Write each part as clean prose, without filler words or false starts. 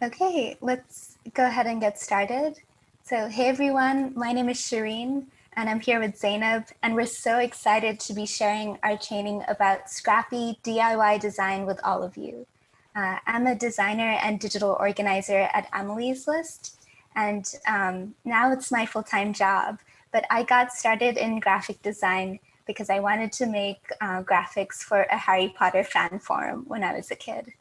Okay, let's go ahead and get started. So, hey everyone, my name is Shireen, and I'm here with Zainab, and we're so excited to be sharing our training about Scrappy DIY design with all of you. I'm a designer and digital organizer at Emily's List, and now it's my full-time job, but I got started in graphic design because I wanted to make graphics for a Harry Potter fan forum when I was a kid.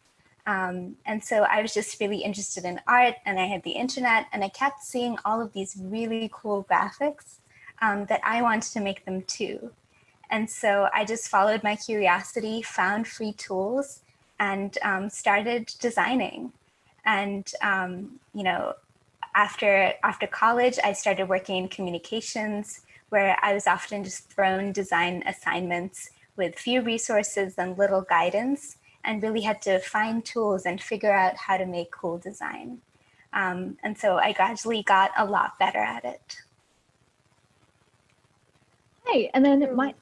And so I was just really interested in art, and I had the internet, and I kept seeing all of these really cool graphics that I wanted to make them too. And so I just followed my curiosity, found free tools, and started designing. And after college, I started working in communications, where I was often just thrown design assignments with few resources and little guidance, and really had to find tools and figure out how to make cool design. And so I gradually got a lot better at it. Hi, and then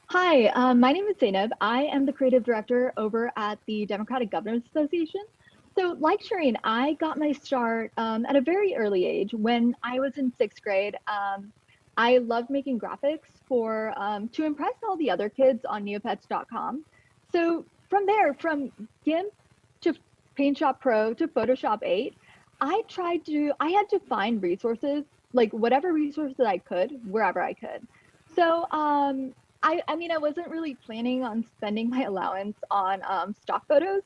Hi, my name is Zainab. I am the creative director over at the Democratic Governors Association. So like Shireen, I got my start at a very early age. When I was in 6th grade, I loved making graphics for to impress all the other kids on neopets.com. So from there, from GIMP to PaintShop Pro to Photoshop 8, I had to find resources, like whatever resources I could, wherever I could. So I mean, I wasn't really planning on spending my allowance on stock photos.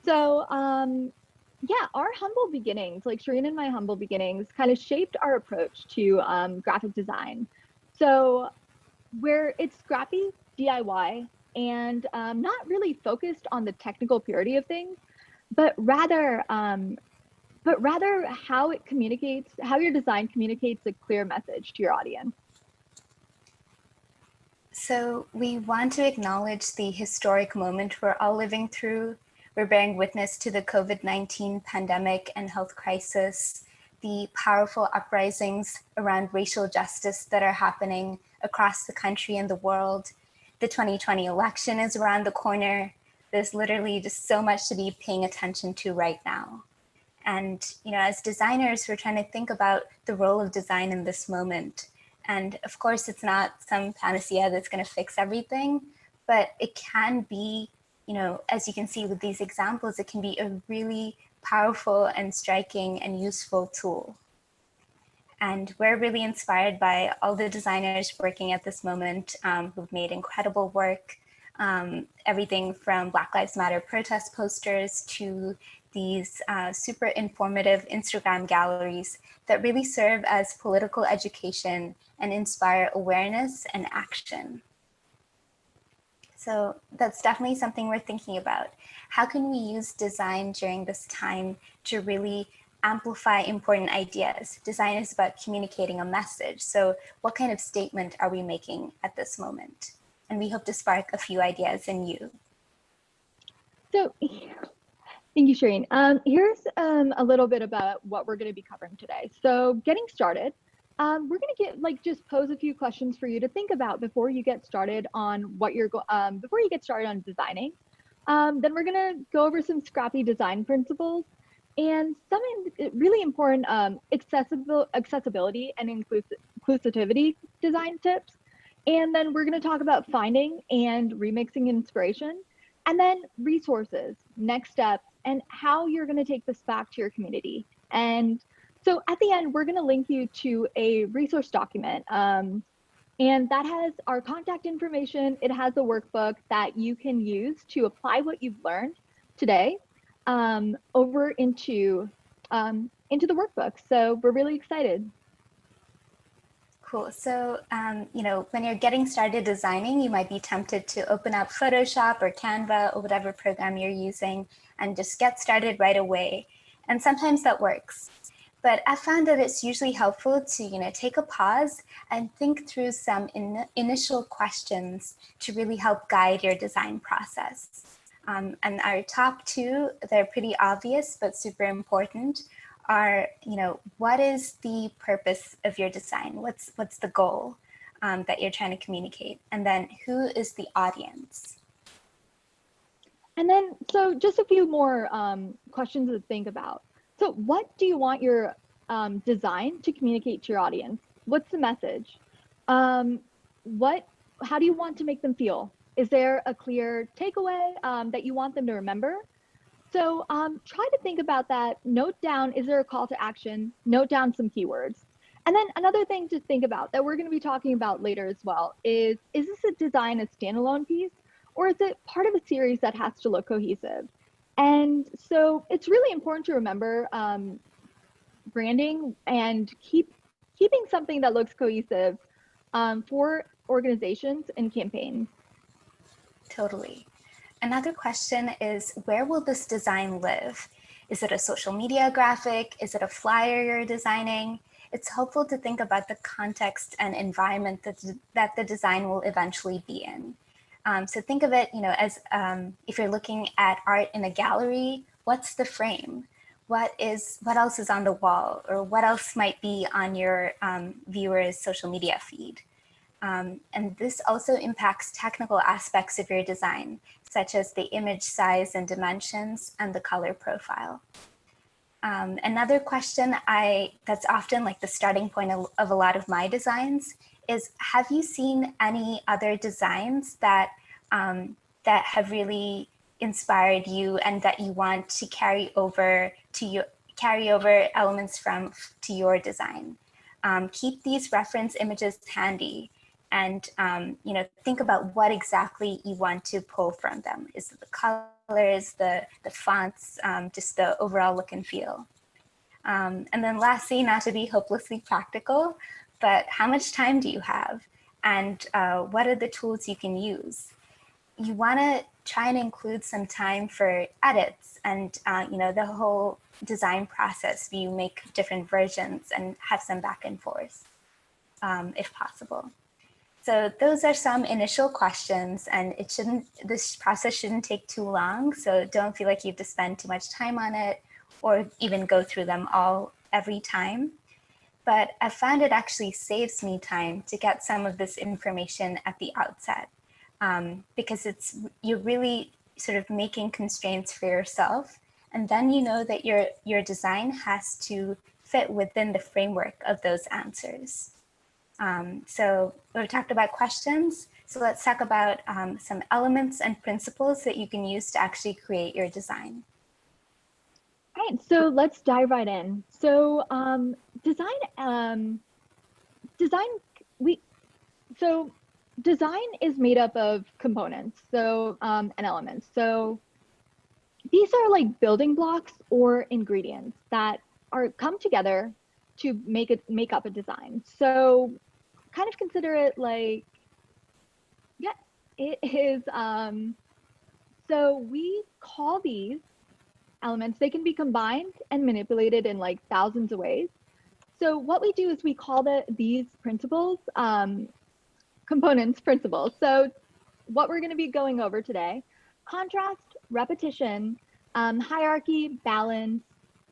So yeah, our humble beginnings, like Shireen and my humble beginnings, kind of shaped our approach to graphic design. So where it's scrappy DIY and not really focused on the technical purity of things, but rather how it communicates, how your design communicates a clear message to your audience. So we want to acknowledge the historic moment we're all living through. We're bearing witness to the COVID-19 pandemic and health crisis, the powerful uprisings around racial justice that are happening across the country and the world. The 2020 election is around the corner. There's literally just so much to be paying attention to right now. And as designers, we're trying to think about the role of design in this moment. And of course, it's not some panacea that's going to fix everything, but it can be, as you can see with these examples, it can be a really powerful and striking and useful tool. And we're really inspired by all the designers working at this moment who've made incredible work, everything from Black Lives Matter protest posters to these super informative Instagram galleries that really serve as political education and inspire awareness and action. So that's definitely something we're thinking about. How can we use design during this time to really amplify important ideas? Design is about communicating a message. So what kind of statement are we making at this moment? And we hope to spark a few ideas in you. So thank you, Shireen. Here's a little bit about what we're going to be covering today. So getting started, we're going to just pose a few questions for you to think about before you get started on before you get started on designing. Then we're going to go over some scrappy design principles and some really important accessibility and inclusivity design tips. And then we're going to talk about finding and remixing inspiration, and then resources, next steps, and how you're going to take this back to your community. And so at the end, we're going to link you to a resource document. And that has our contact information. It has a workbook that you can use to apply what you've learned today over into the workbook. So we're really excited. Cool. So, when you're getting started designing, you might be tempted to open up Photoshop or Canva or whatever program you're using and just get started right away. And sometimes that works. But I found that it's usually helpful to, take a pause and think through some initial questions to really help guide your design process. And our top two, they're pretty obvious, but super important, are, what is the purpose of your design? What's the goal that you're trying to communicate? And then who is the audience? And then, so just a few more questions to think about. So what do you want your design to communicate to your audience? What's the message? Um, what, how do you want to make them feel? Is there a clear takeaway that you want them to remember? So try to think about that. Note down, is there a call to action? Note down some keywords. And then another thing to think about that we're going to be talking about later as well is this a design a standalone piece, or is it part of a series that has to look cohesive? And so it's really important to remember branding and keeping something that looks cohesive for organizations and campaigns. Totally. Another question is, where will this design live? Is it a social media graphic? Is it a flyer you're designing? It's helpful to think about the context and environment that the design will eventually be in. So think of it, as if you're looking at art in a gallery, what's the frame? What else is on the wall, or what else might be on your viewer's social media feed? And this also impacts technical aspects of your design, such as the image size and dimensions and the color profile. Another question that's often like the starting point of a lot of my designs is, have you seen any other designs that have really inspired you and that you want to carry over elements from to your design? Keep these reference images handy, and think about what exactly you want to pull from them. Is it the colors, the fonts, just the overall look and feel? And then lastly, not to be hopelessly practical, but how much time do you have? And what are the tools you can use? You want to try and include some time for edits and the whole design process. You make different versions and have some back and forth, if possible. So those are some initial questions, and this process shouldn't take too long. So don't feel like you have to spend too much time on it or even go through them all every time. But I found it actually saves me time to get some of this information at the outset, because you're really sort of making constraints for yourself. And then you know that your design has to fit within the framework of those answers. So we've talked about questions. So let's talk about some elements and principles that you can use to actually create your design. All right, so let's dive right in. So design, design, we so design is made up of components, and elements. So these are like building blocks or ingredients that come together to make up a design. So kind of consider it like, yeah, it is. So we call these elements, they can be combined and manipulated in like thousands of ways. So what we do is we call these principles components principles. So what we're going to be going over today: contrast, repetition, hierarchy, balance,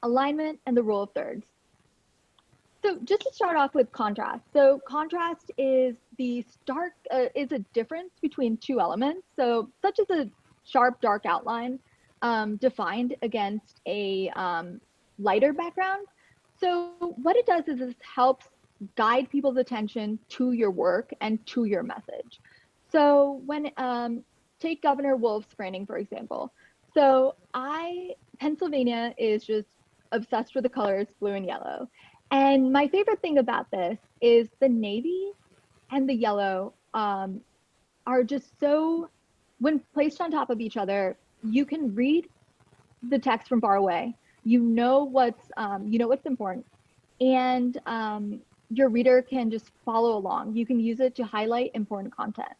alignment, and the rule of thirds. So just to start off with contrast. So contrast is is a difference between two elements. So such as a sharp dark outline defined against a lighter background. So what it does is this helps guide people's attention to your work and to your message. So when take Governor Wolf's branding, for example. So Pennsylvania is just obsessed with the colors blue and yellow. And my favorite thing about this is the navy and the yellow are just so, when placed on top of each other, you can read the text from far away. You know what's important, and your reader can just follow along. You can use it to highlight important content.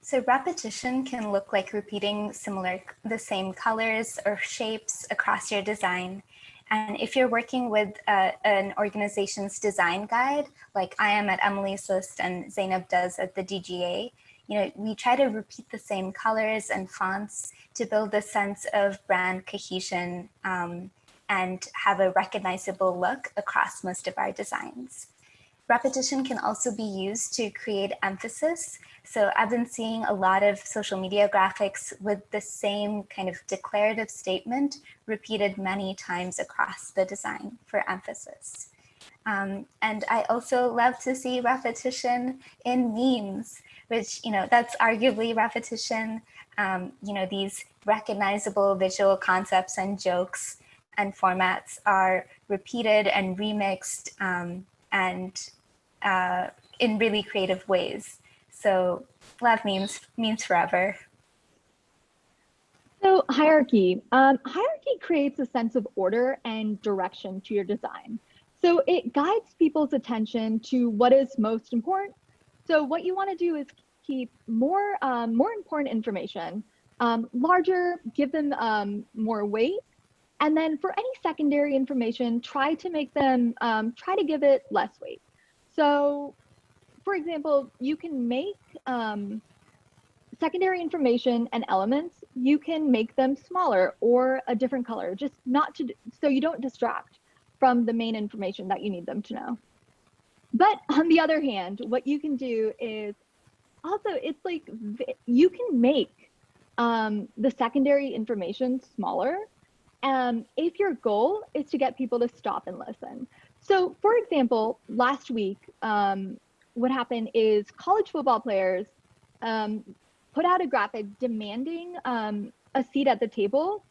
So repetition can look like repeating the same colors or shapes across your design. And if you're working with an organization's design guide, like I am at Emily's List and Zainab does at the DGA, we try to repeat the same colors and fonts to build a sense of brand cohesion and have a recognizable look across most of our designs. Repetition can also be used to create emphasis. So I've been seeing a lot of social media graphics with the same kind of declarative statement repeated many times across the design for emphasis. And I also love to see repetition in memes, which, that's arguably repetition. These recognizable visual concepts and jokes and formats are repeated and remixed and in really creative ways. So love memes forever. So hierarchy. Hierarchy creates a sense of order and direction to your design. So it guides people's attention to what is most important. So what you want to do is keep more important information larger, give them more weight, and then for any secondary information, try to give it less weight. So, for example, you can make secondary information and elements, you can make them smaller or a different color, just not to, so you don't distract from the main information that you need them to know. But on the other hand, what you can do is also, it's like you can make the secondary information smaller if your goal is to get people to stop and listen. So for example, last week, what happened is college football players put out a graphic demanding a seat at the table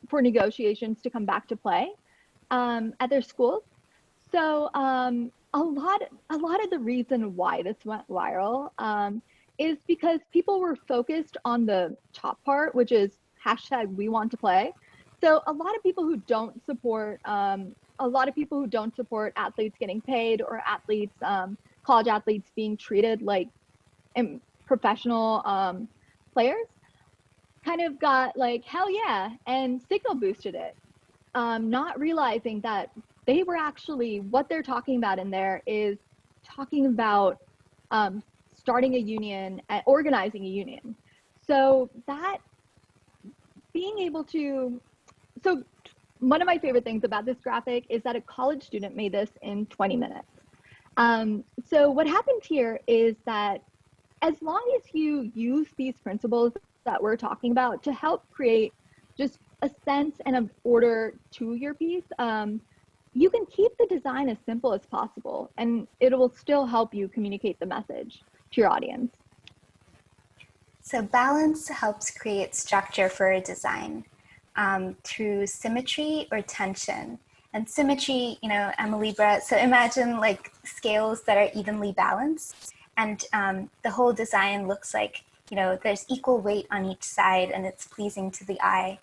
for negotiations to come back to play at their schools. So a lot of the reason why this went viral is because people were focused on the top part, which is hashtag we want to play. So a lot of people who don't support athletes getting paid or college athletes being treated like professional players kind of got like, hell yeah, and signal boosted it, not realizing that they were actually, what they're talking about in there is talking about starting a union, organizing a union. So that being able to, so one of my favorite things about this graphic is that a college student made this in 20 minutes. So what happened here is that as long as you use these principles that we're talking about to help create just a sense and an order to your piece, you can keep the design as simple as possible, and it will still help you communicate the message to your audience. So balance helps create structure for a design through symmetry or tension. And symmetry, I'm a Libra, so imagine like scales that are evenly balanced, and the whole design looks like, there's equal weight on each side and it's pleasing to the eye.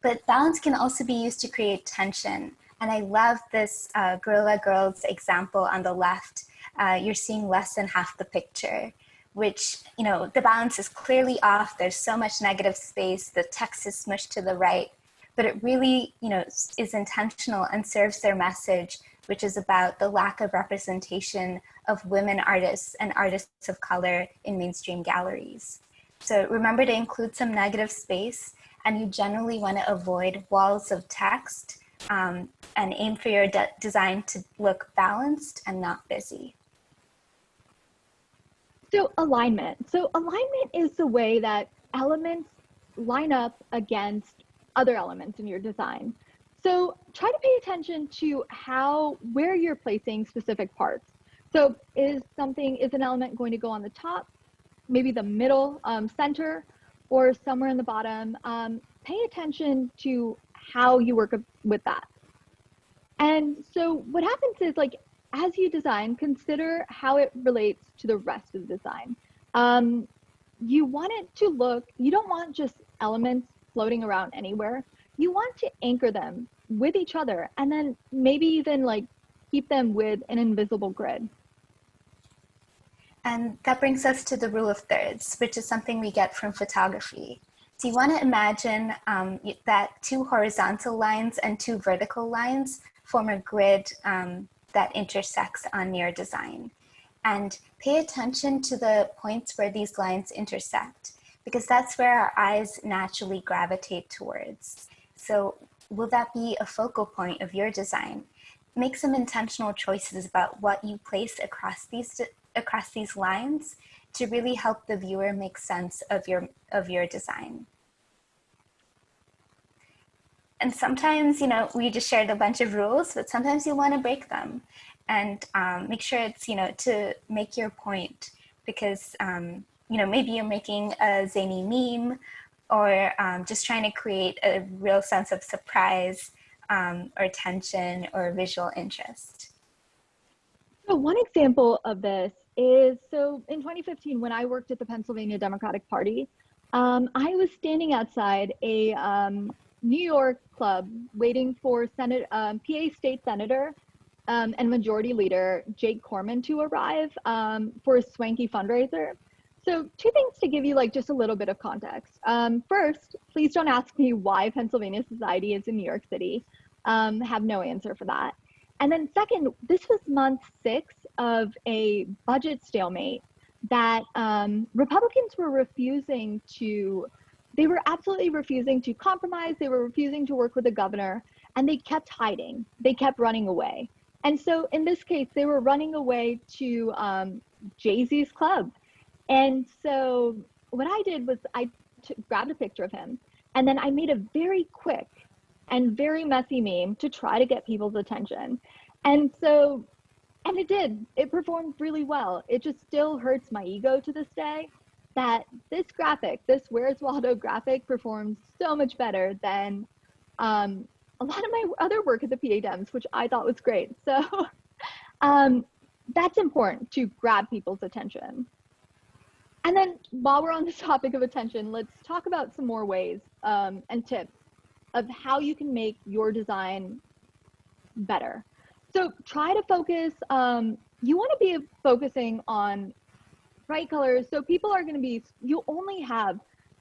But balance can also be used to create tension. And I love this Gorilla Girls example on the left. You're seeing less than half the picture, which, the balance is clearly off. There's so much negative space. The text is smushed to the right. But it really, is intentional and serves their message, which is about the lack of representation of women artists and artists of color in mainstream galleries. So remember to include some negative space, and you generally want to avoid walls of text and aim for your design to look balanced and not busy. So alignment. So alignment is the way that elements line up against other elements in your design. So try to pay attention to where you're placing specific parts. So is an element going to go on the top, maybe the middle, center, or somewhere in the bottom? Pay attention to how you work with that. And so what happens is, like, as you design, consider how it relates to the rest of the design. You want it to look, you don't want just elements floating around anywhere. You want to anchor them with each other, and then maybe even like keep them with an invisible grid. And that brings us to the rule of thirds, which is something we get from photography. So you want to imagine that two horizontal lines and two vertical lines form a grid that intersects on your design. And pay attention to the points where these lines intersect, because that's where our eyes naturally gravitate towards. So will that be a focal point of your design? make some intentional choices about what you place across these lines to really help the viewer make sense of your design. And sometimes, we just shared a bunch of rules, but sometimes you want to break them and make sure it's, to make your point, because, maybe you're making a zany meme or just trying to create a real sense of surprise or tension or visual interest. So one example of this is, so in 2015, when I worked at the Pennsylvania Democratic Party, I was standing outside a New York club waiting for PA State Senator and Majority Leader Jake Corman to arrive for a swanky fundraiser. So 2 things to give you just a little bit of context. First, please don't ask me why Pennsylvania Society is in New York City. Have no answer for that. And then second, this was month 6 of a budget stalemate that Republicans were absolutely refusing to compromise. They were refusing to work with the governor, and they kept hiding. They kept running away. And so in this case, they were running away to Jay-Z's club. And so what I did was I grabbed a picture of him, and then I made a very quick and very messy meme to try to get people's attention. And it did. It performed really well. It just still hurts my ego to this day that this Where's Waldo graphic performs so much better than a lot of my other work at the PA Dems, which I thought was great. So that's important, to grab people's attention. And then while we're on the topic of attention, let's talk about some more ways and tips of how you can make your design better. So try to focus, you want to be focusing on bright colors. So people are going to you only have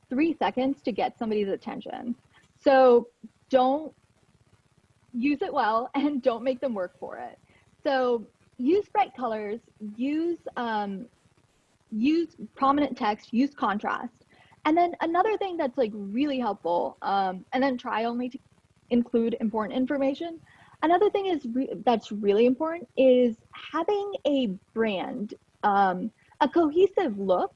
3 seconds to get somebody's attention. So don't use it well and don't make them work for it. So use bright colors, use prominent text, use contrast. And then another thing that's really helpful, and then try only to include important information. Another thing that's really important is having a brand, a cohesive look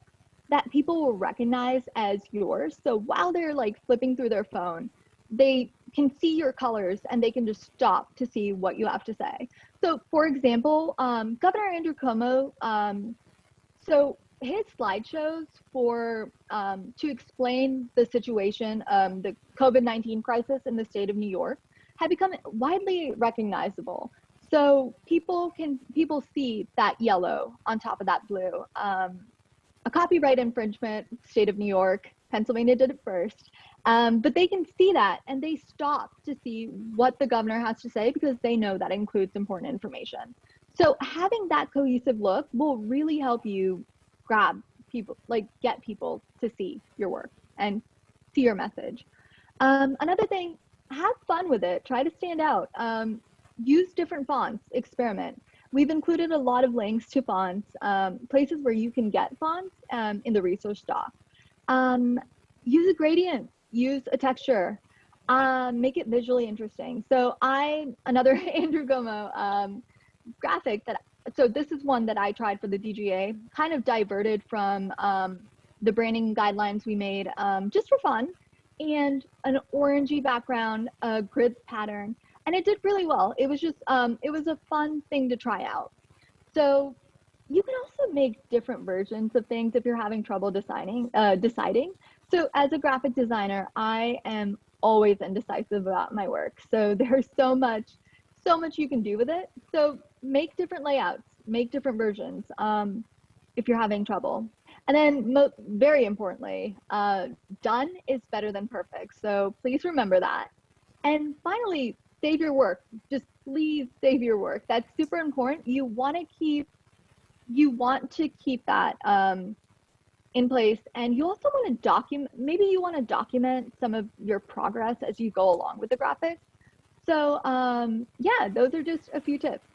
that people will recognize as yours. So while they're flipping through their phone, they can see your colors and they can just stop to see what you have to say. So for example, Governor Andrew Cuomo, so his slideshows to explain the situation, the COVID-19 crisis in the state of New York, have become widely recognizable. So people see that yellow on top of that blue. A copyright infringement, state of New York, Pennsylvania did it first. But they can see that and they stop to see what the governor has to say because they know that includes important information. So having that cohesive look will really help you grab people, get people to see your work and see your message. Another thing, have fun with it. Try to stand out. Use different fonts, experiment. We've included a lot of links to fonts, places where you can get fonts in the resource doc. Use a gradient, use a texture, make it visually interesting. So another Andrew Cuomo graphic so this is one that I tried for the DGA, kind of diverted from the branding guidelines we made just for fun, and an orangey background, a grid pattern, and it did really well. It was just, it was a fun thing to try out. So you can also make different versions of things if you're having trouble deciding. So as a graphic designer, I am always indecisive about my work. So there's so much you can do with it. So make different layouts, make different versions if you're having trouble. And then very importantly, done is better than perfect. So please remember that. And finally, save your work. Just please save your work. That's super important. You want to keep that in place. And you also want to maybe you want to document some of your progress as you go along with the graphic. So yeah, those are just a few tips.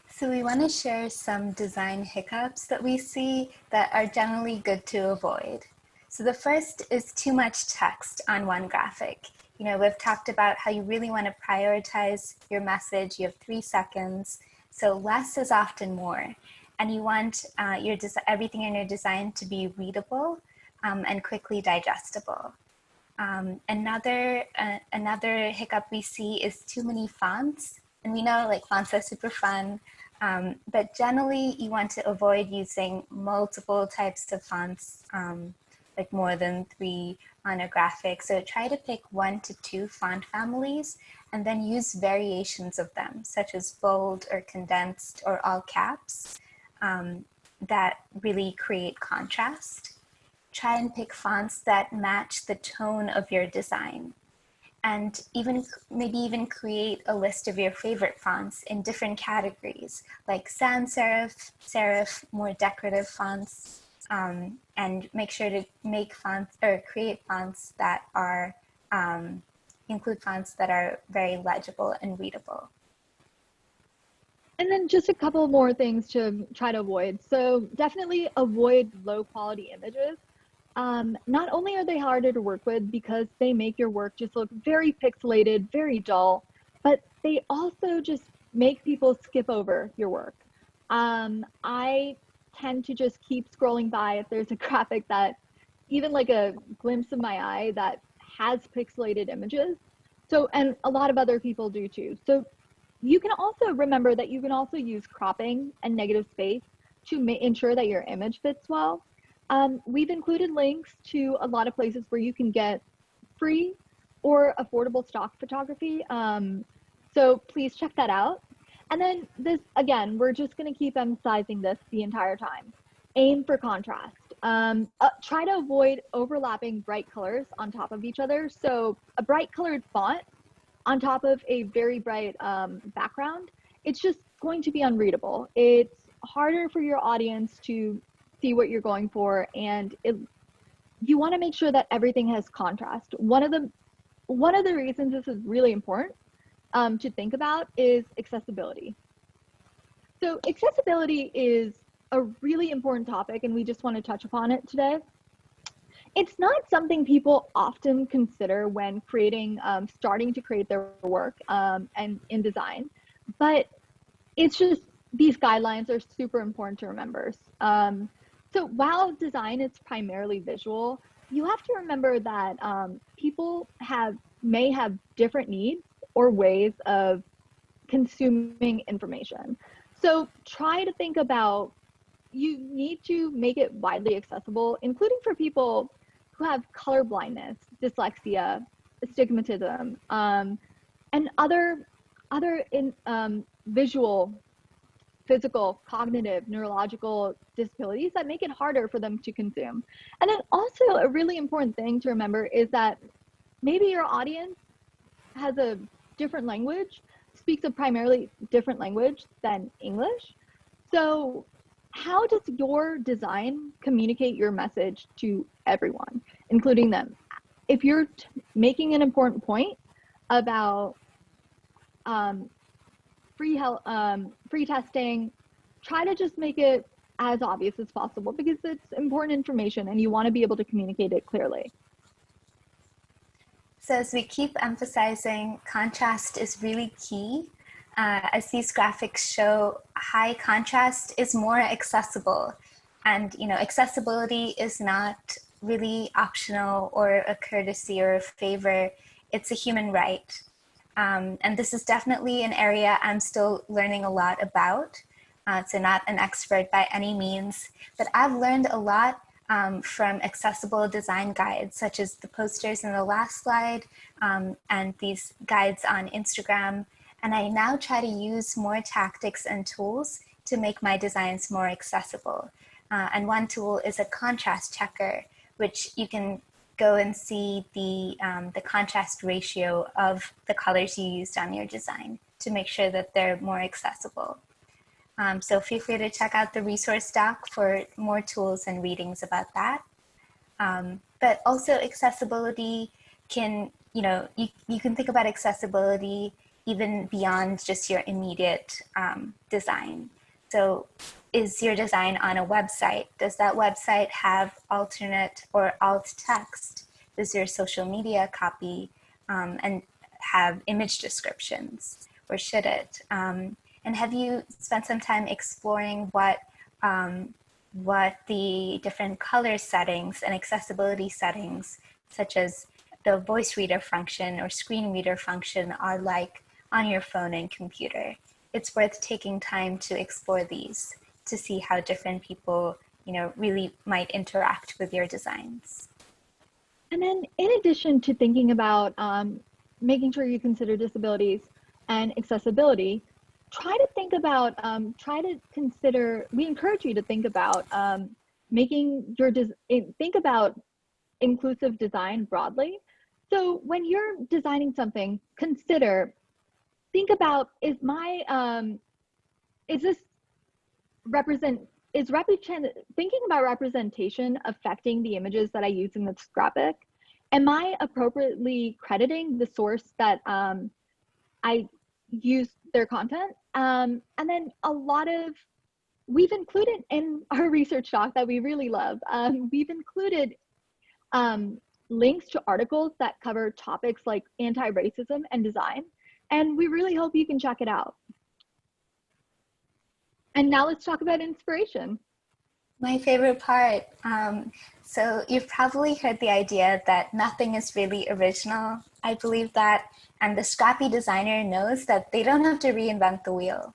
So we want to share some design hiccups that we see that are generally good to avoid. So the first is too much text on one graphic. we've talked about how you really want to prioritize your message. You have 3 seconds, so less is often more. And you want everything in your design to be readable and quickly digestible. Another hiccup we see is too many fonts. And we know like fonts are super fun, but generally you want to avoid using multiple types of fonts, like more than 3 on a graphic. So try to pick 1 to 2 font families and then use variations of them, such as bold or condensed or all caps, that really create contrast. Try and pick fonts that match the tone of your design. And maybe even create a list of your favorite fonts in different categories, like sans serif, serif, more decorative fonts, and make sure to make fonts or create fonts that are, include fonts that are very legible and readable. And then just a couple more things to try to avoid. So definitely avoid low quality images. Not only are they harder to work with because they make your work just look very pixelated, very dull, but they also just make people skip over your work. I tend to just keep scrolling by if there's a graphic that even like a glimpse of my eye that has pixelated images. So, and a lot of other people do too. So you can also remember that you can also use cropping and negative space to ensure that your image fits well. We've included links to a lot of places where you can get free or affordable stock photography. So please check that out. And then this, again, we're just going to keep emphasizing this the entire time. Aim for contrast. Try to avoid overlapping bright colors on top of each other. So a bright colored font on top of a very bright background, it's just going to be unreadable. It's harder for your audience to see what you're going for, and you want to make sure that everything has contrast. One of the reasons this is really important to think about is accessibility. So accessibility is a really important topic, and we just want to touch upon it today. It's not something people often consider when starting to create their work and in design, but it's just, these guidelines are super important to remember. So while design is primarily visual, you have to remember that people may have different needs or ways of consuming information. So try to think about, you need to make it widely accessible, including for people who have color blindness, dyslexia, astigmatism, and other visual, physical, cognitive, neurological disabilities that make it harder for them to consume. And then also a really important thing to remember is that maybe your audience has a different language, speaks a primarily different language than English. So how does your design communicate your message to everyone, including them? If you're making an important point about free testing, try to just make it as obvious as possible because it's important information and you want to be able to communicate it clearly. So as we keep emphasizing, contrast is really key. As these graphics show, high contrast is more accessible. And accessibility is not really optional or a courtesy or a favor. It's a human right. And this is definitely an area I'm still learning a lot about. So not an expert by any means, but I've learned a lot from accessible design guides, such as the posters in the last slide and these guides on Instagram. And I now try to use more tactics and tools to make my designs more accessible. And one tool is a contrast checker, which you can go and see the contrast ratio of the colors you used on your design to make sure that they're more accessible. So feel free to check out the resource doc for more tools and readings about that. But also accessibility can, you can think about accessibility even beyond just your immediate design. So is your design on a website? Does that website have alternate or alt text? Does your social media copy and have image descriptions, or should it? And have you spent some time exploring what the different color settings and accessibility settings, such as the voice reader function or screen reader function, are like on your phone and computer? It's worth taking time to explore these to see how different people, really might interact with your designs. And then in addition to thinking about making sure you consider disabilities and accessibility, try to consider, we encourage you to think about think about inclusive design broadly. So when you're designing something, think about, is this represent, thinking about representation affecting the images that I use in this graphic? Am I appropriately crediting the source that I use their content? And then we've included in our research doc that we really love, we've included links to articles that cover topics like anti-racism and design, and we really hope you can check it out. And now let's talk about inspiration. My favorite part. So you've probably heard the idea that nothing is really original. I believe that, and the scrappy designer knows that they don't have to reinvent the wheel.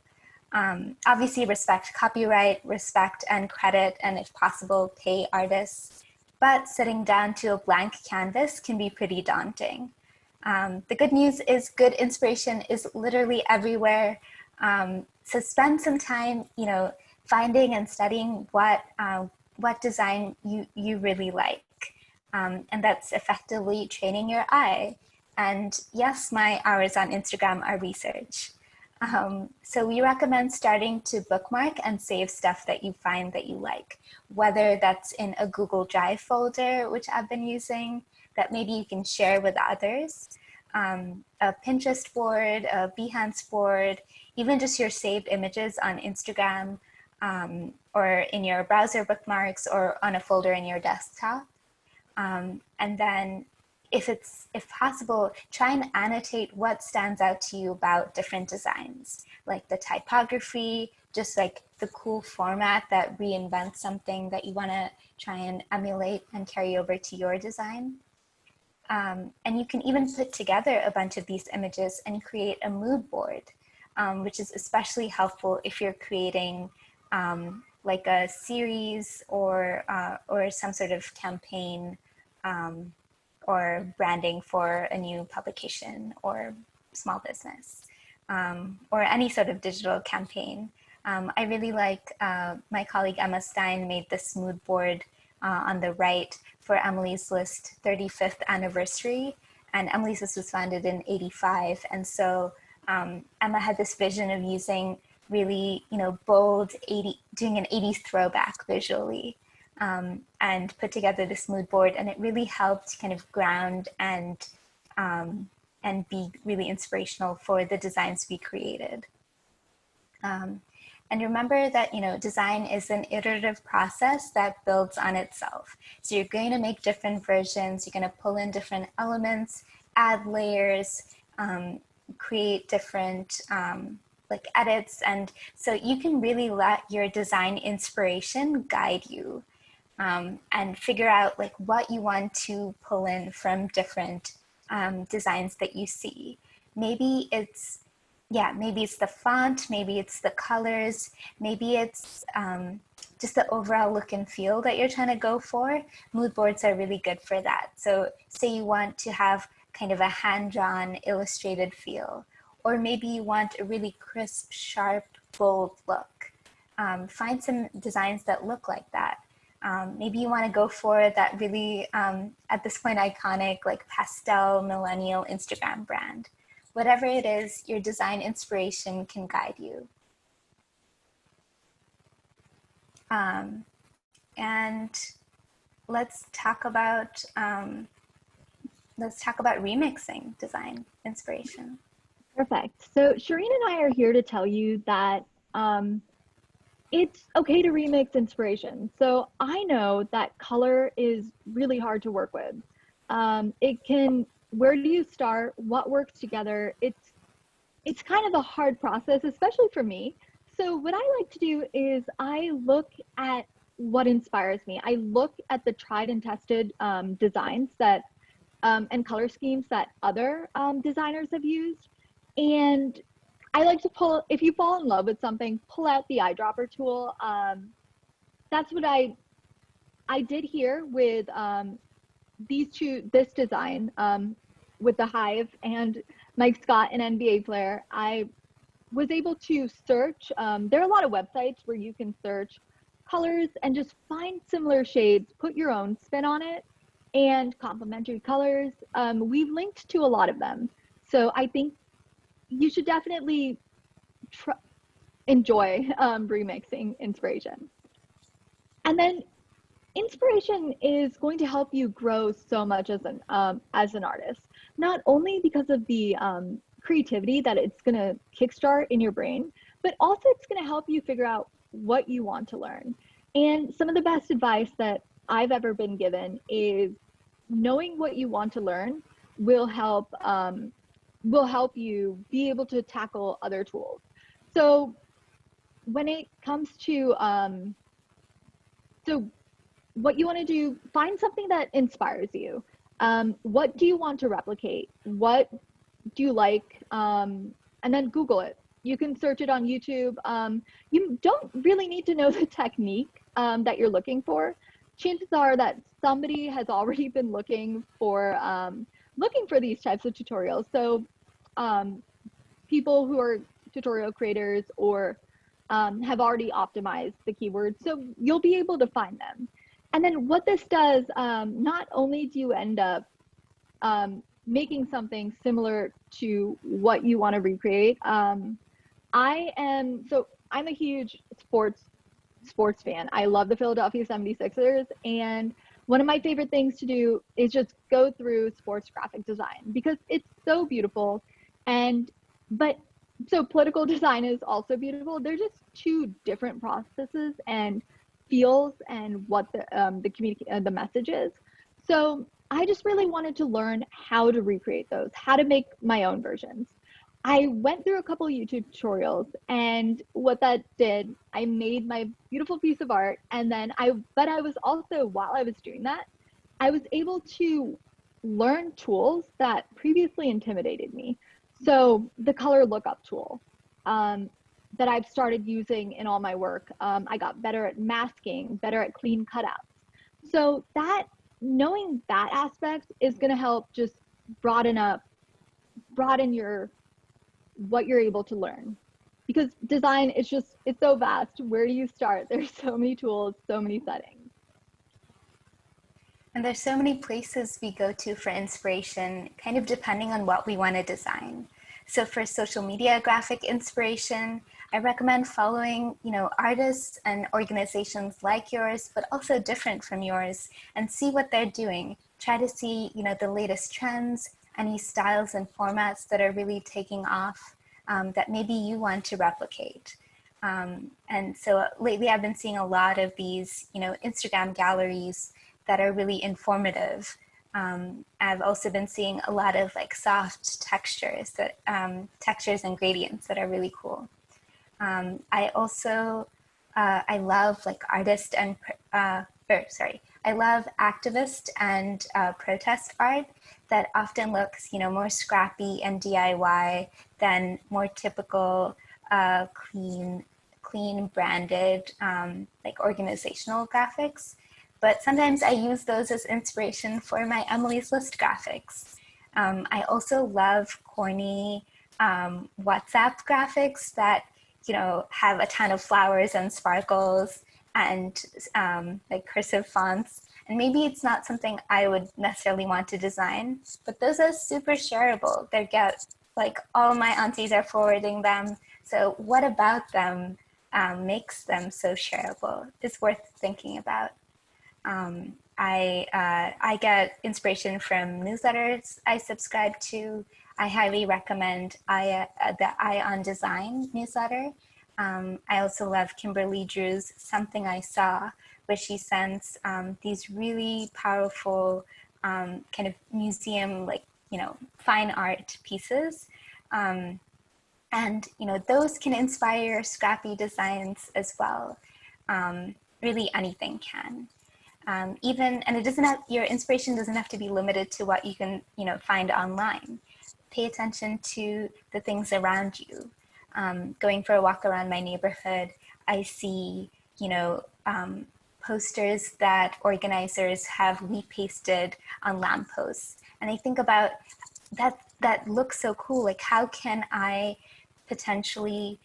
Obviously respect copyright, respect and credit, and if possible, pay artists. But sitting down to a blank canvas can be pretty daunting. The good news is good inspiration is literally everywhere. So spend some time, finding and studying what design you really like. And that's effectively training your eye. And yes, my hours on Instagram are research. So we recommend starting to bookmark and save stuff that you find that you like, whether that's in a Google Drive folder, which I've been using, that maybe you can share with others, a Pinterest board, a Behance board, even just your saved images on Instagram, or in your browser bookmarks, or on a folder in your desktop. And then if possible, try and annotate what stands out to you about different designs, like the typography, just like the cool format that reinvents something that you want to try and emulate and carry over to your design. And you can even put together a bunch of these images and create a mood board, which is especially helpful if you're creating like a series or some sort of campaign or branding for a new publication or small business, or any sort of digital campaign. I really like, my colleague Emma Stein made this mood board on the right for Emily's List 35th anniversary. And Emily's List was founded in '85. And so Emma had this vision of using really, bold doing an '80s throwback visually, and put together this mood board. And it really helped kind of ground and be really inspirational for the designs we created. And remember that, design is an iterative process that builds on itself. So you're going to make different versions, you're going to pull in different elements, add layers, create different like edits. And so you can really let your design inspiration guide you, and figure out like what you want to pull in from different designs that you see. Maybe it's the font, maybe it's the colors, maybe it's just the overall look and feel that you're trying to go for. Mood boards are really good for that. So say you want to have kind of a hand-drawn illustrated feel, or maybe you want a really crisp, sharp, bold look. Find some designs that look like that. Maybe you want to go for that really, at this point, iconic, like pastel millennial Instagram brand. Whatever it is, your design inspiration can guide you. And let's talk about remixing design inspiration. Perfect. So Shireen and I are here to tell you that it's okay to remix inspiration. So I know that color is really hard to work with. It can where do you start? What works together? It's kind of a hard process, especially for me. So what I like to do is I look at what inspires me. I look at the tried and tested designs that and color schemes that other designers have used. And I like to pull, if you fall in love with something, pull out the eyedropper tool. That's what I did here with this design with the Hive and Mike Scott, an NBA player. I was able to search. There are a lot of websites where you can search colors and just find similar shades, put your own spin on it, and complementary colors. We've linked to a lot of them. So I think you should definitely enjoy remixing inspiration. And then inspiration is going to help you grow so much as an artist, not only because of the creativity that it's going to kickstart in your brain, but also it's going to help you figure out what you want to learn. And some of the best advice that I've ever been given is knowing what you want to learn will help you be able to tackle other tools. So when it comes to so what you want to do, find something that inspires you. What do you want to replicate? What do you like? And then Google it. You can search it on YouTube. You don't really need to know the technique that you're looking for. Chances are that somebody has already been looking for these types of tutorials. So people who are tutorial creators or have already optimized the keywords, so you'll be able to find them. And then what this does, not only do you end up making something similar to what you want to recreate. I'm a huge sports fan. I love the Philadelphia 76ers, and one of my favorite things to do is just go through sports graphic design because it's so beautiful. But political design is also beautiful. They're just two different processes and feels and what the message is. So I just really wanted to learn how to recreate those, how to make my own versions. I went through a couple of YouTube tutorials, and what that did, I made my beautiful piece of art. And then but I was also, while I was doing that, I was able to learn tools that previously intimidated me. So the color lookup tool that I've started using in all my work, I got better at masking, better at clean cutouts. So knowing that aspect is going to help just broaden what you're able to learn, because design is it's so vast. Where do you start? There's so many tools, so many settings. And there's so many places we go to for inspiration, kind of depending on what we want to design. So for social media graphic inspiration, I recommend following, artists and organizations like yours, but also different from yours, and see what they're doing. Try to see, the latest trends, any styles and formats that are really taking off that maybe you want to replicate. And so lately I've been seeing a lot of these, Instagram galleries that are really informative. I've also been seeing a lot of soft textures textures and gradients that are really cool. I also, I love artist and, I love activist and protest art that often looks, more scrappy and DIY than more typical, clean branded, organizational graphics. But sometimes I use those as inspiration for my Emily's List graphics. I also love corny WhatsApp graphics that, have a ton of flowers and sparkles and cursive fonts. And maybe it's not something I would necessarily want to design, but those are super shareable. All my aunties are forwarding them. So what about them makes them so shareable? It's worth thinking about. I get inspiration from newsletters I subscribe to. I highly recommend the Eye on Design newsletter. I also love Kimberly Drew's Something I Saw, where she sends these really powerful kind of museum fine art pieces. And those can inspire scrappy designs as well. Really anything can. And it doesn't have, your inspiration doesn't have to be limited to what you can find online. Pay attention to the things around you. Going for a walk around my neighborhood, I see posters that organizers have repasted on lampposts, and I think about that looks so cool. Like, how can I potentially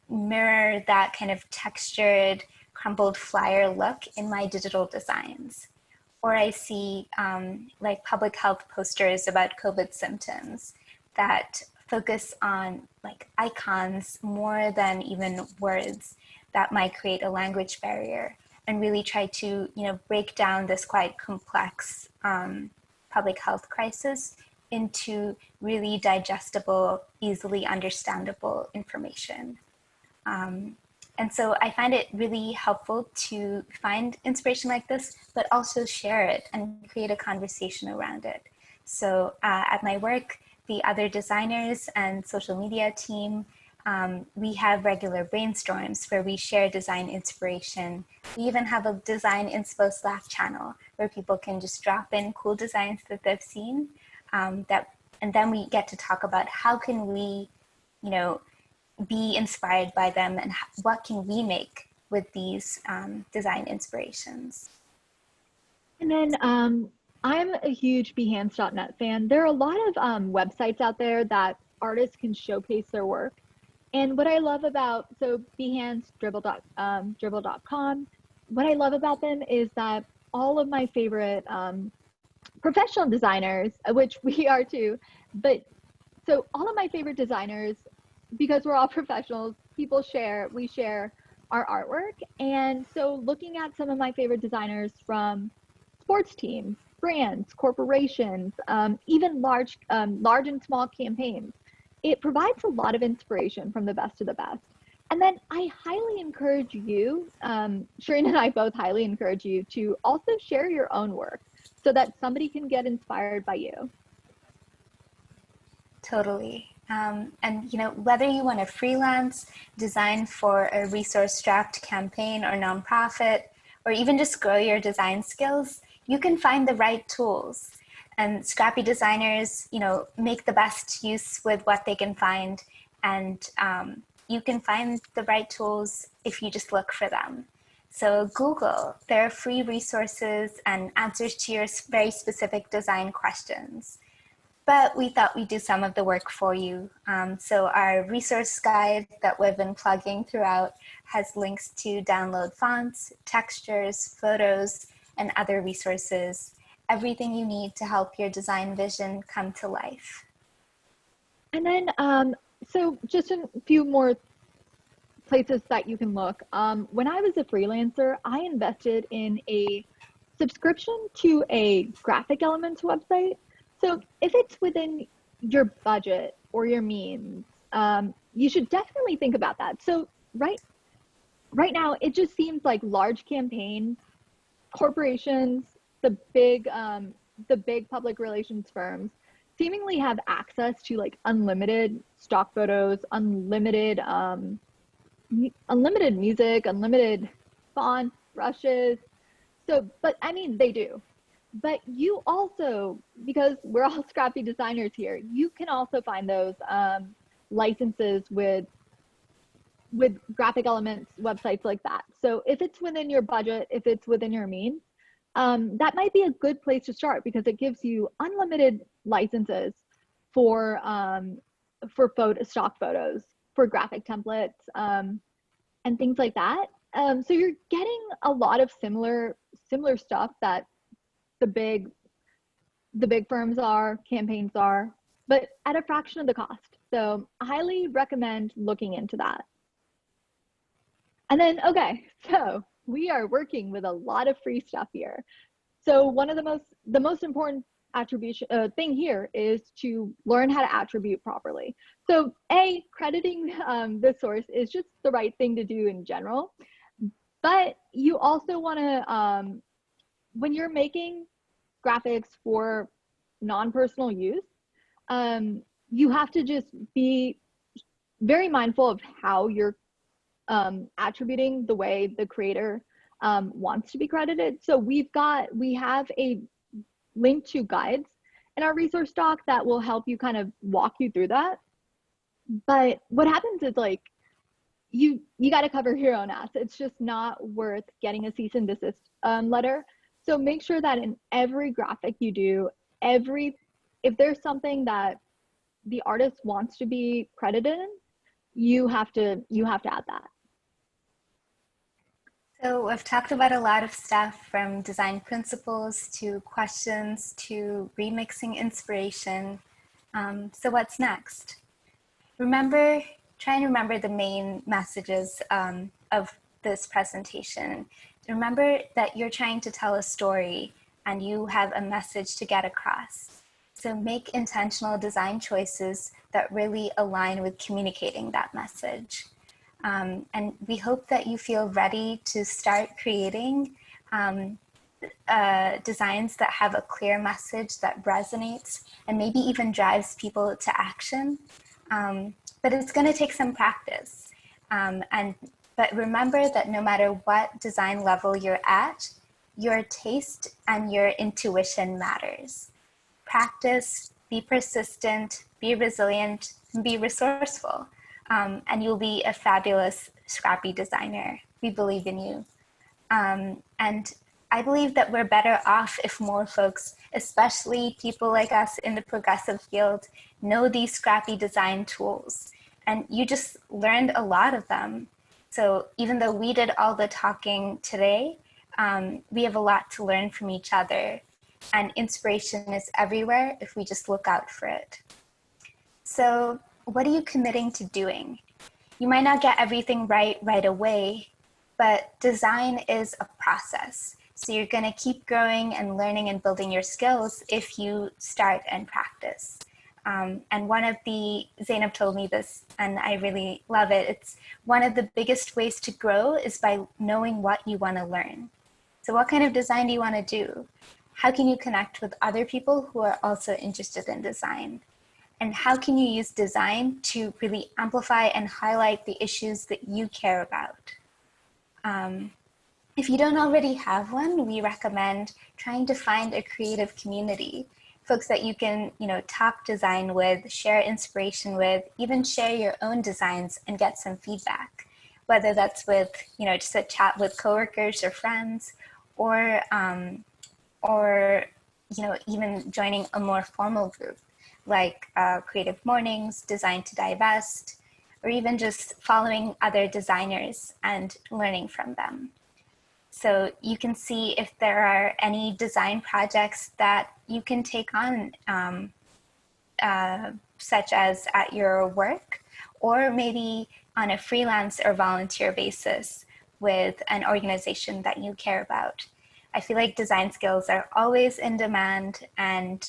mirror that kind of textured, crumpled flyer look in my digital designs? Or I see like public health posters about COVID symptoms that focus on like icons more than even words that might create a language barrier, and really try to break down this quite complex public health crisis into really digestible, easily understandable information. And so I find it really helpful to find inspiration like this, but also share it and create a conversation around it. So at my work, the other designers and social media team, we have regular brainstorms where we share design inspiration. We even have a design inspo Slack channel where people can just drop in cool designs that they've seen, and then we get to talk about how can we, be inspired by them, and what can we make with these design inspirations. And then I'm a huge Behance.net fan. There are a lot of websites out there that artists can showcase their work. And what I love about, so Behance, dribble.com, what I love about them is that all of my favorite professional designers, which we are too, but so all of my favorite designers, because we're all professionals, we share our artwork. And so looking at some of my favorite designers from sports teams, brands, corporations, even large and small campaigns, it provides a lot of inspiration from the best of the best. And then I highly encourage you, Shireen and I both highly encourage you to also share your own work so that somebody can get inspired by you. Totally. And whether you want to freelance, design for a resource-strapped campaign or nonprofit, or even just grow your design skills, you can find the right tools. And scrappy designers, make the best use with what they can find. And you can find the right tools if you just look for them. So Google, there are free resources and answers to your very specific design questions. But we thought we'd do some of the work for you. So our resource guide that we've been plugging throughout has links to download fonts, textures, photos, and other resources, everything you need to help your design vision come to life. And then, so just a few more places that you can look. When I was a freelancer, I invested in a subscription to a Graphic Elements website. So if it's within your budget or your means, you should definitely think about that. So right now, it just seems like large campaigns, corporations, the big public relations firms seemingly have access to like unlimited stock photos, unlimited music, unlimited fonts, brushes. So, but I mean, they do. But you also, because we're all scrappy designers here, you can also find those licenses with Graphic Elements websites like that. So if it's within your budget, if it's within your means, that might be a good place to start, because it gives you unlimited licenses for stock photos, for graphic templates, and things like that. So you're getting a lot of similar stuff that the big firms campaigns are, but at a fraction of the cost. So I highly recommend looking into that. And then, okay, so we are working with a lot of free stuff here. So one of the most important attribution thing here is to learn how to attribute properly. So crediting the source is just the right thing to do in general, but you also want to, when you're making graphics for non-personal use, you have to just be very mindful of how you're attributing the way the creator wants to be credited. So we have a link to guides in our resource doc that will help you kind of walk you through that. But what happens is like you got to cover your own ass. It's just not worth getting a cease and desist letter. So make sure that in every graphic you do, if there's something that the artist wants to be credited in, you have to add that. So we've talked about a lot of stuff, from design principles to questions to remixing inspiration. So what's next? Try and remember the main messages of this presentation. Remember that you're trying to tell a story and you have a message to get across. So make intentional design choices that really align with communicating that message. And we hope that you feel ready to start creating designs that have a clear message that resonates and maybe even drives people to action. But it's going to take some practice. But remember that no matter what design level you're at, your taste and your intuition matters. Practice, be persistent, be resilient, and be resourceful. And you'll be a fabulous Scrappy designer. We believe in you. And I believe that we're better off if more folks, especially people like us in the progressive field, know these Scrappy design tools. And you just learned a lot of them. So even though we did all the talking today, we have a lot to learn from each other. And inspiration is everywhere if we just look out for it. So what are you committing to doing? You might not get everything right away, but design is a process. So you're going to keep growing and learning and building your skills if you start and practice. And Zainab told me this, and I really love it. It's one of the biggest ways to grow is by knowing what you want to learn. So what kind of design do you want to do? How can you connect with other people who are also interested in design? And how can you use design to really amplify and highlight the issues that you care about? If you don't already have one, we recommend trying to find a creative community, folks that you can, talk design with, share inspiration with, even share your own designs and get some feedback, whether that's with, just a chat with coworkers or friends, or even joining a more formal group like Creative Mornings, Design to Divest, or even just following other designers and learning from them. So you can see if there are any design projects that you can take on, such as at your work, or maybe on a freelance or volunteer basis with an organization that you care about. I feel like design skills are always in demand, and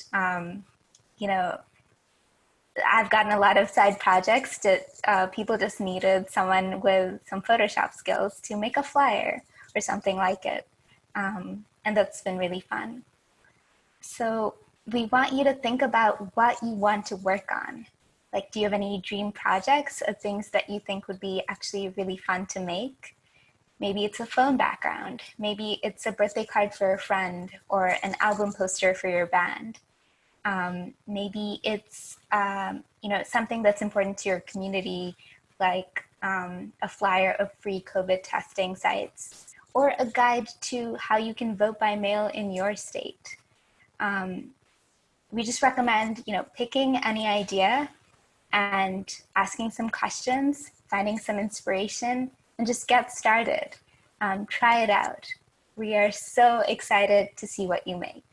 I've gotten a lot of side projects that people just needed someone with some Photoshop skills to make a flyer or something like it. And that's been really fun. So we want you to think about what you want to work on. Like, do you have any dream projects of things that you think would be actually really fun to make? Maybe it's a phone background. Maybe it's a birthday card for a friend or an album poster for your band. Maybe it's something that's important to your community, like a flyer of free COVID testing sites, or a guide to how you can vote by mail in your state. We just recommend, picking any idea and asking some questions, finding some inspiration, and just get started. Try it out. We are so excited to see what you make.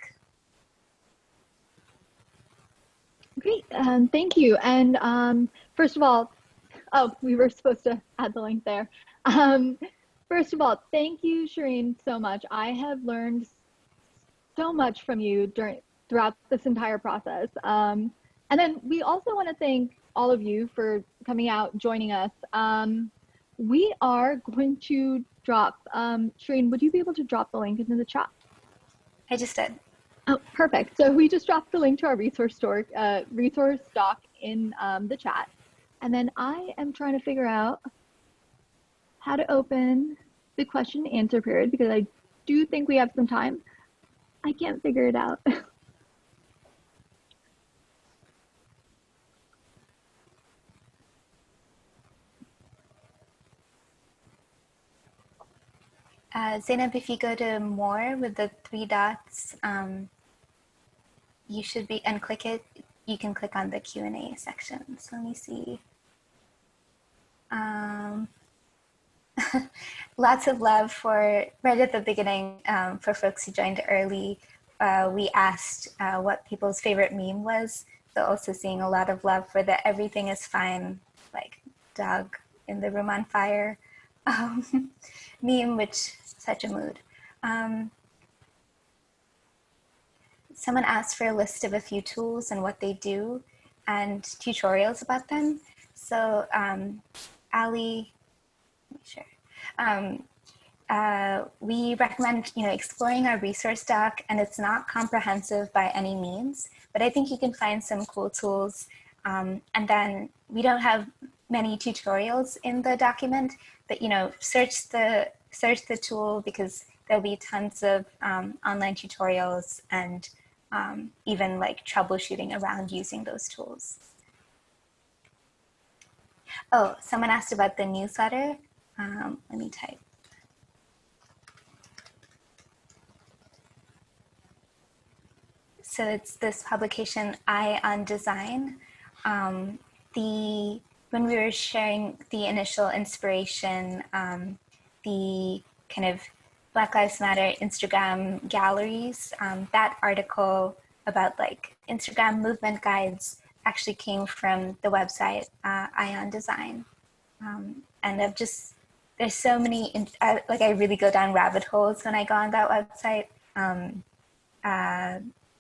Great, thank you. And first of all, we were supposed to add the link there. First of all, thank you, Shireen, so much. I have learned so much from you throughout this entire process. And then we also want to thank all of you for coming out, joining us. We are going to drop, Shireen, would you be able to drop the link into the chat? I just did. Oh, perfect. So we just dropped the link to our resource doc in the chat. And then I am trying to figure out how to open the question and answer period because I do think we have some time. I can't figure it out. Zainab, if you go to more with the three dots, you should be, and click it, you can click on the Q&A section. So let me see. Lots of love for, right at the beginning, for folks who joined early. We asked what people's favorite meme was. So also seeing a lot of love for the everything is fine, like dog in the room on fire meme, which such a mood. Someone asked for a list of a few tools and what they do and tutorials about them. So Ali, sure. We recommend, exploring our resource doc, and it's not comprehensive by any means, but I think you can find some cool tools. And then we don't have many tutorials in the document, but search the tool because there'll be tons of online tutorials and even like troubleshooting around using those tools. Oh, someone asked about the newsletter. Let me type. So it's this publication, Eye on Design. When we were sharing the initial inspiration, the kind of Black Lives Matter Instagram galleries, that article about like Instagram movement guides actually came from the website Eye on Design. And there's so many, like I really go down rabbit holes when I go on that website.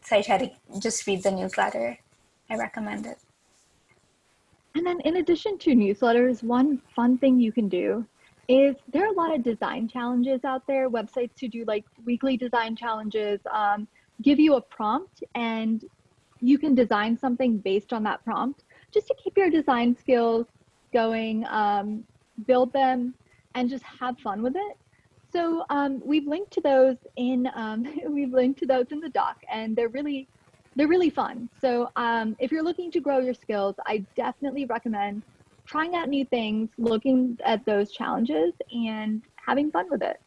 So I try to just read the newsletter. I recommend it. And then in addition to newsletters, one fun thing you can do is there are a lot of design challenges out there, websites who do like weekly design challenges, give you a prompt and you can design something based on that prompt just to keep your design skills going, build them, and just have fun with it. So we've linked to those in the doc, and they're really fun. So if you're looking to grow your skills, I definitely recommend trying out new things, looking at those challenges, and having fun with it.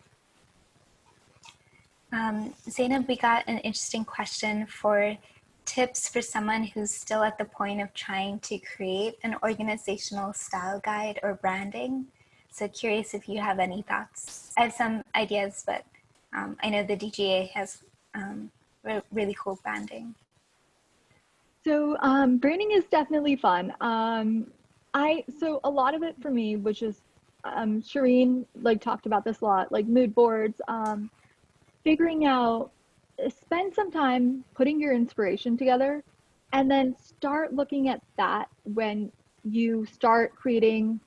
Zainab, we got an interesting question for tips for someone who's still at the point of trying to create an organizational style guide or branding. So curious if you have any thoughts. I have some ideas, but I know the DGA has really cool branding. So branding is definitely fun. So a lot of it for me was just Shireen like talked about this a lot, like mood boards, figuring out, spend some time putting your inspiration together, and then start looking at that when you start creating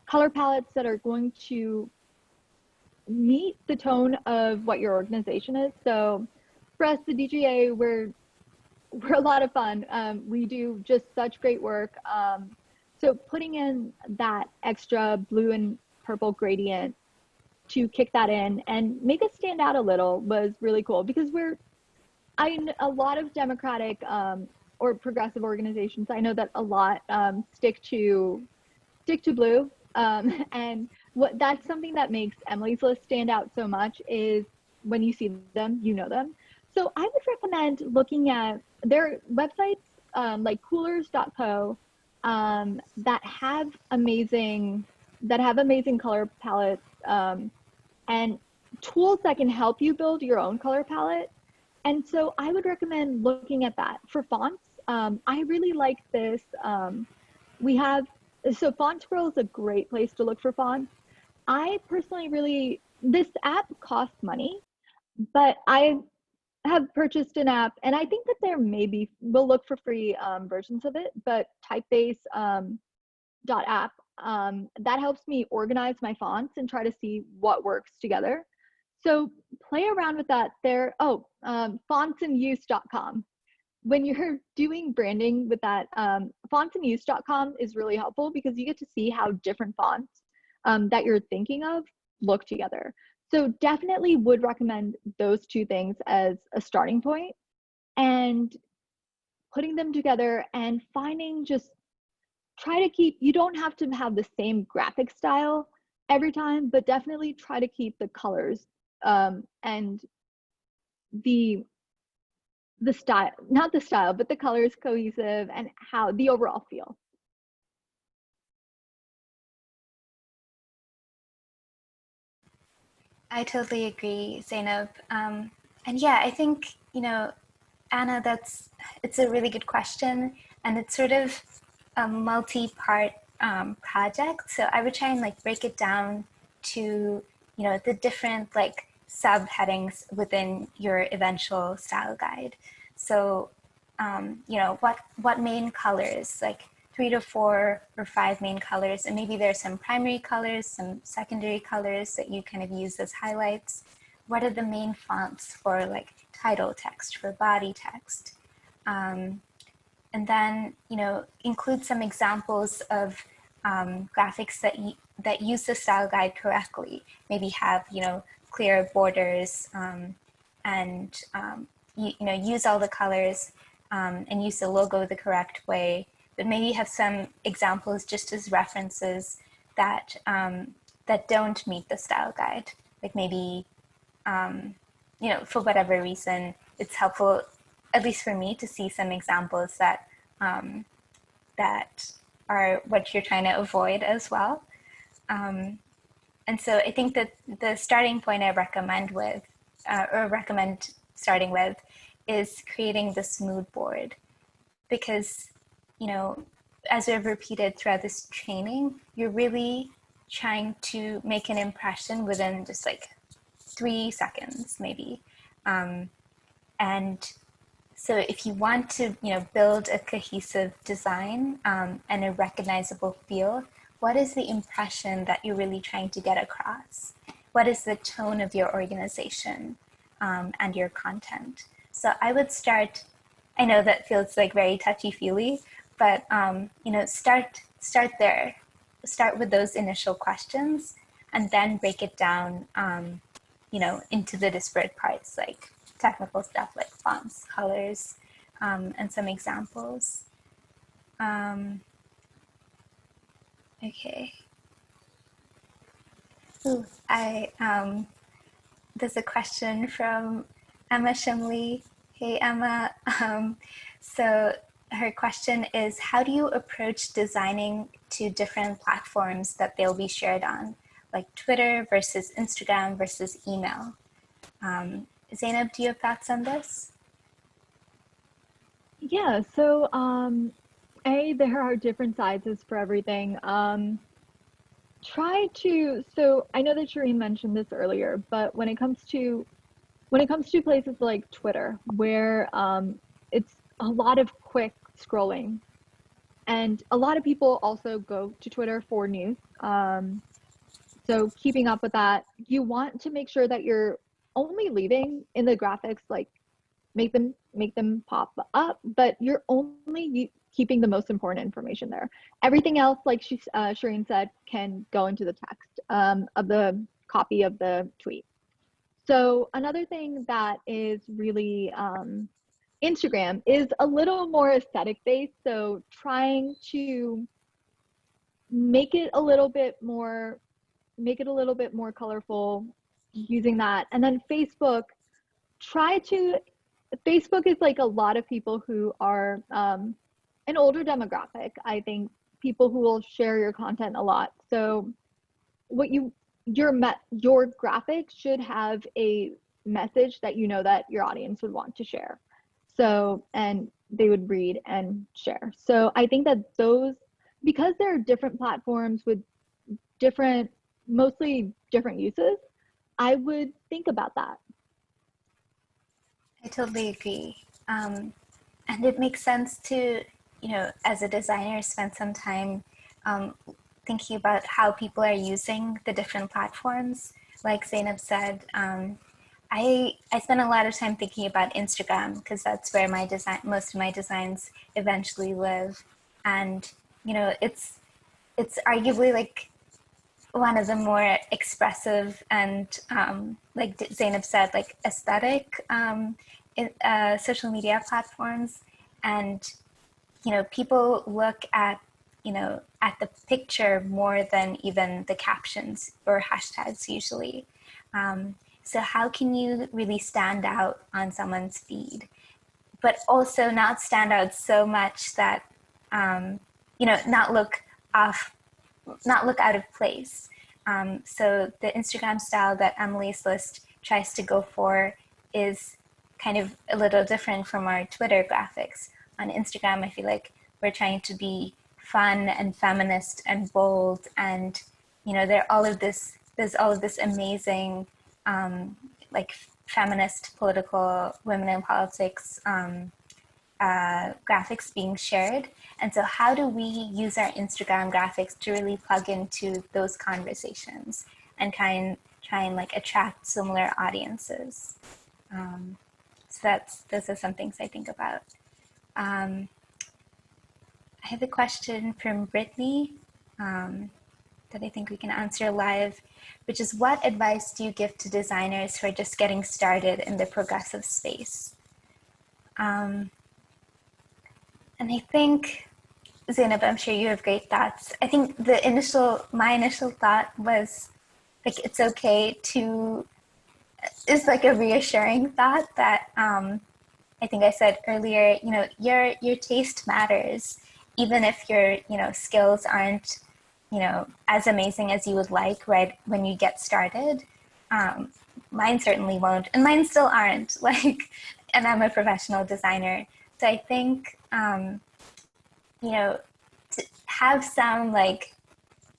color palettes that are going to meet the tone of what your organization is. So for us, the DGA, we're a lot of fun. We do just such great work. So putting in that extra blue and purple gradient to kick that in and make us stand out a little was really cool because a lot of Democratic or progressive organizations, I know that a lot stick to blue. And that's something that makes Emily's List stand out so much is when you see them, you know them. So I would recommend looking at their websites like coolers.co that have amazing color palettes and tools that can help you build your own color palette. And so I would recommend looking at that. For fonts, I really like this. So Font Squirrel is a great place to look for fonts. I personally this app costs money, but I have purchased an app, and I think that we'll look for free versions of it, but Typebase .app, that helps me organize my fonts and try to see what works together. So play around with that there. Fontsanduse.com. When you're doing branding with that, fontsanduse.com is really helpful because you get to see how different fonts that you're thinking of look together. So definitely would recommend those two things as a starting point, and putting them together and finding, just try to keep, you don't have to have the same graphic style every time, but definitely try to keep the colors and the style, not the style, but the colors cohesive and how the overall feel. I totally agree, Zainab. And yeah, I think, Anna, it's a really good question, and it's sort of a multi-part project. So I would try and like break it down to, the different like subheadings within your eventual style guide. So, what main colors, like 3 to 4 or 5 main colors, and maybe there's some primary colors, some secondary colors that you kind of use as highlights. What are the main fonts for like title text, for body text? And then, include some examples of graphics that use the style guide correctly. Maybe have, clear borders and, use all the colors and use the logo the correct way. But maybe have some examples just as references that that don't meet the style guide. Like maybe, for whatever reason, it's helpful, at least for me, to see some examples that that are what you're trying to avoid as well. And so I think that the starting point I recommend starting with is creating this mood board, because, as we've repeated throughout this training, you're really trying to make an impression within just like 3 seconds, maybe. And so if you want to, build a cohesive design and a recognizable feel, what is the impression that you're really trying to get across? What is the tone of your organization and your content? So I would start, I know that feels like very touchy-feely, but start there. Start with those initial questions and then break it down, into the disparate parts, like technical stuff like fonts, colors, and some examples. Okay. Ooh, there's a question from Emma Shimley. Hey, Emma. So her question is, how do you approach designing to different platforms that they'll be shared on, like Twitter versus Instagram versus email? Zainab, do you have thoughts on this? Yeah, so there are different sizes for everything. So I know that Shireen mentioned this earlier, but when it comes to places like Twitter, where it's a lot of quick scrolling, and a lot of people also go to Twitter for news. So keeping up with that, you want to make sure that you're only leaving in the graphics, like make them pop up, but you're only keeping the most important information there. Everything else, like Shireen said, can go into the text of the copy of the tweet. So another thing that is really Instagram is a little more aesthetic based. So trying to make it a little bit more colorful using that. And then Facebook is like a lot of people who are an older demographic. I think people who will share your content a lot. So your graphic should have a message that that your audience would want to share. So, and they would read and share. So I think that because there are different platforms with mostly different uses, I would think about that. I totally agree. And it makes sense to, as a designer, spend some time thinking about how people are using the different platforms. like Zainab said, I spend a lot of time thinking about Instagram because that's where most of my designs eventually live, and it's arguably like one of the more expressive and like Zainab said, like aesthetic social media platforms, and people look at at the picture more than even the captions or hashtags usually. So how can you really stand out on someone's feed, but also not stand out so much that not look off, not look out of place? So the Instagram style that Emily's List tries to go for is kind of a little different from our Twitter graphics. On Instagram, I feel like we're trying to be fun and feminist and bold, and there's all of this amazing like feminist political women in politics graphics being shared. And so how do we use our Instagram graphics to really plug into those conversations and try and like attract similar audiences? So those are some things I think about. I have a question from Brittany that I think we can answer live, which is, what advice do you give to designers who are just getting started in the progressive space? And I think, Zainab, I'm sure you have great thoughts. I think my initial thought was like, it's okay to, it's like a reassuring thought that I think I said earlier, your taste matters, even if your, skills aren't, as amazing as you would like right when you get started. Mine certainly won't, and mine still aren't, like, and I'm a professional designer. So I think, to have some, like,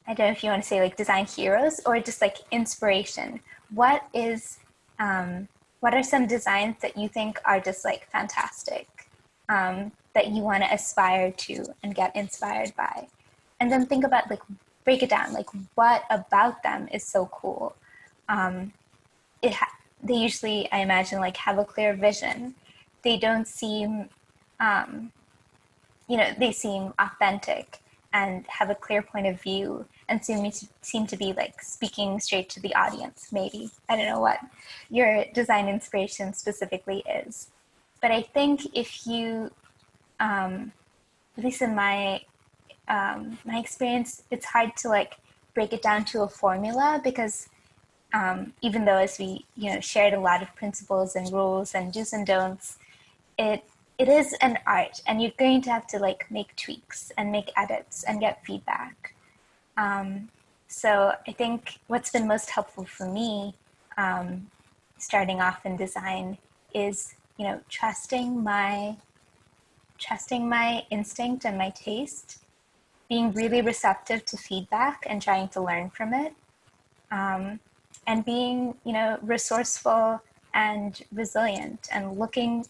I don't know if you want to say like design heroes or just like inspiration. What are some designs that you think are just like fantastic, that you want to aspire to and get inspired by? And then think about, like, break it down, like, what about them is so cool? They usually, I imagine, like, have a clear vision. They don't seem, they seem authentic and have a clear point of view and seem to be like speaking straight to the audience. Maybe, I don't know what your design inspiration specifically is, but I think if you, at least in my experience, it's hard to like break it down to a formula, because even though, as we shared a lot of principles and rules and do's and don'ts, it is an art, and you're going to have to like make tweaks and make edits and get feedback. So I think what's been most helpful for me, starting off in design, is trusting my instinct and my taste, being really receptive to feedback and trying to learn from it, and being resourceful and resilient, and looking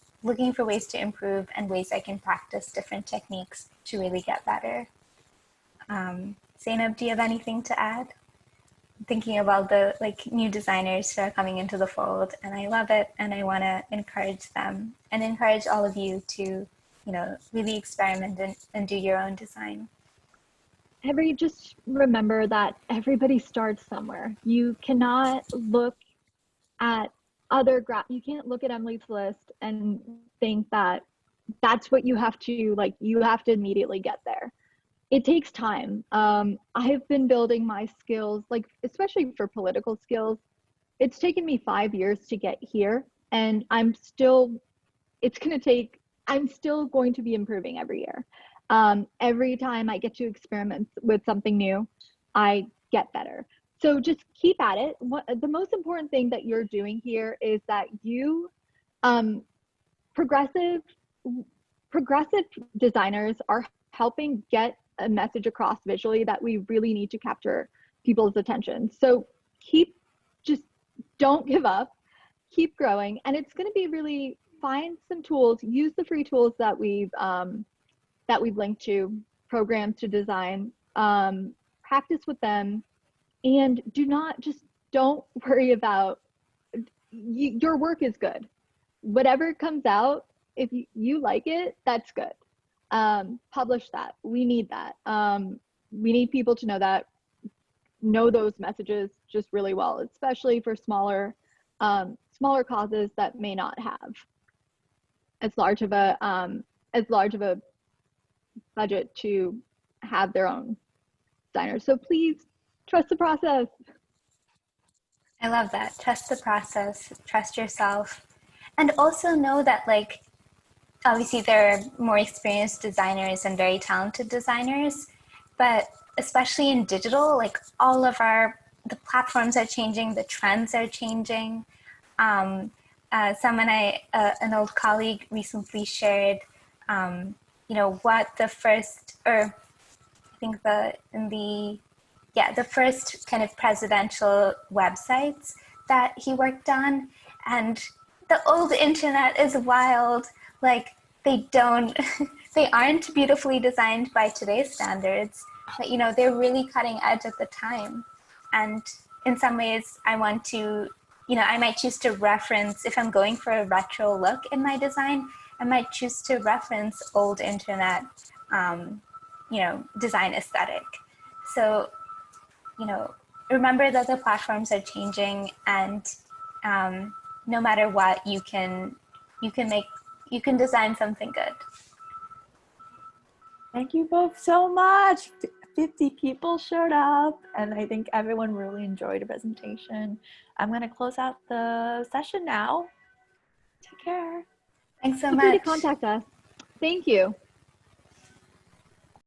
for ways to improve and ways I can practice different techniques to really get better. Zainab, do you have anything to add? I'm thinking about the new designers who are coming into the fold, and I love it, and I want to encourage them and encourage all of you to really experiment and do your own design. Just remember that everybody starts somewhere. You cannot look at you can't look at Emily's List and think that that's what you have to, like, you have to immediately get there. It takes time. I've been building my skills, like, especially for political skills. It's taken me 5 years to get here, and I'm still going to be improving every year. Every time I get to experiment with something new, I get better. So just keep at it. The most important thing that you're doing here is that you, progressive designers are helping get a message across visually that we really need to capture people's attention. So just don't give up, keep growing. And it's going to be really, find some tools, use the free tools that we've linked to, programs to design, practice with them, and do not just don't worry about, your work is good. Whatever comes out, if you like it, that's good. Publish that. We need that. We need people to know those messages just really well, especially for smaller causes that may not have as large of a budget to have their own designers. So please trust the process. I love that. Trust the process, trust yourself, and also know that, like, obviously there are more experienced designers and very talented designers, but especially in digital, like the platforms are changing, the trends are changing. Um, an old colleague recently shared, what the first, or I think the first kind of presidential websites that he worked on. And the old internet is wild. Like, they don't, they aren't beautifully designed by today's standards, but they're really cutting edge at the time. And in some ways, I might choose to reference, if I'm going for a retro look in my design, I might choose to reference old internet, design aesthetic. So, remember that the platforms are changing, and no matter what, you can design something good. Thank you both so much. 50 people showed up, and I think everyone really enjoyed the presentation. I'm going to close out the session now. Take care. Thanks so Feel free to much. contact us. Thank you.